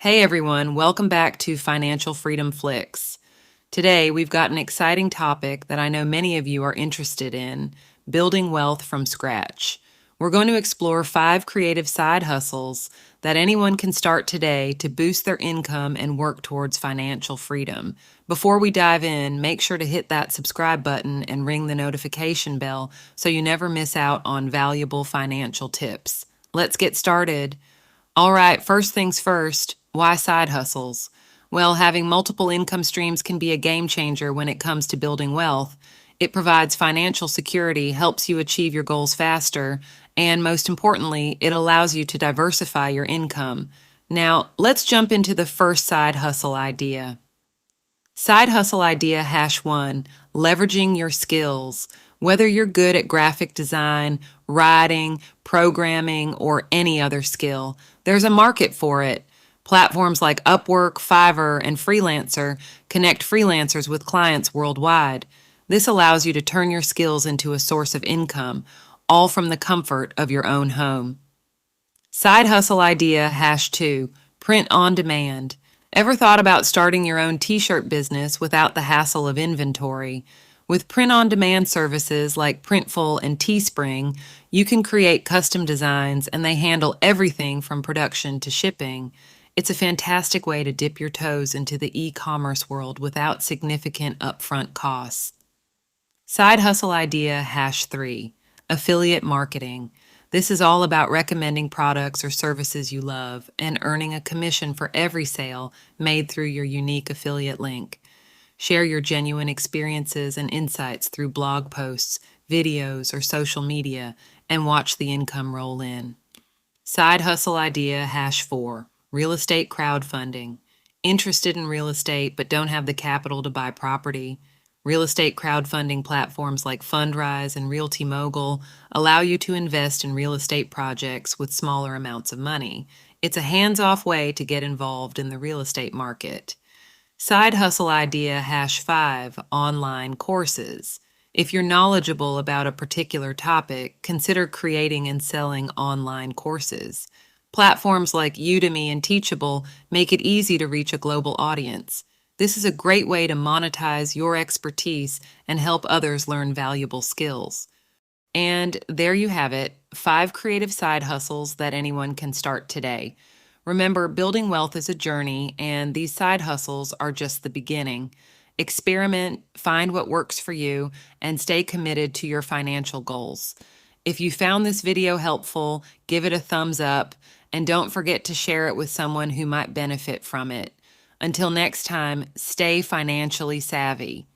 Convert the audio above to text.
Hey everyone, welcome back to Financial Freedom Flicks. Today we've got an exciting topic that I know many of you are interested in, building wealth from scratch. We're going to explore 5 creative side hustles that anyone can start today to boost their income and work towards financial freedom. Before we dive in, make sure to hit that subscribe button and ring the notification bell so you never miss out on valuable financial tips. Let's get started. All right, first things first, why side hustles? Well, having multiple income streams can be a game changer when it comes to building wealth. It provides financial security, helps you achieve your goals faster, and most importantly, it allows you to diversify your income. Now, let's jump into the first side hustle idea. Side hustle idea hash 1, leveraging your skills. Whether you're good at graphic design, writing, programming, or any other skill, there's a market for it. Platforms like Upwork, Fiverr, and Freelancer connect freelancers with clients worldwide. This allows you to turn your skills into a source of income, all from the comfort of your own home. Side hustle idea hash 2, print on demand. Ever thought about starting your own t-shirt business without the hassle of inventory? With print-on-demand services like Printful and Teespring, you can create custom designs and they handle everything from production to shipping. It's a fantastic way to dip your toes into the e-commerce world without significant upfront costs. Side hustle idea hash 3, affiliate marketing. This is all about recommending products or services you love and earning a commission for every sale made through your unique affiliate link. Share your genuine experiences and insights through blog posts, videos, or social media, and watch the income roll in. Side hustle idea hash 4, real estate crowdfunding. Interested in real estate but don't have the capital to buy property? Real estate crowdfunding platforms like Fundrise and Realty Mogul allow you to invest in real estate projects with smaller amounts of money. It's a hands-off way to get involved in the real estate market. Side hustle idea hash 5, online courses. If you're knowledgeable about a particular topic, consider creating and selling online courses. Platforms like Udemy and Teachable make it easy to reach a global audience. This is a great way to monetize your expertise and help others learn valuable skills. And there you have it, 5 creative side hustles that anyone can start today. Remember, building wealth is a journey, and these side hustles are just the beginning. Experiment, find what works for you, and stay committed to your financial goals. If you found this video helpful, give it a thumbs up, and don't forget to share it with someone who might benefit from it. Until next time, stay financially savvy.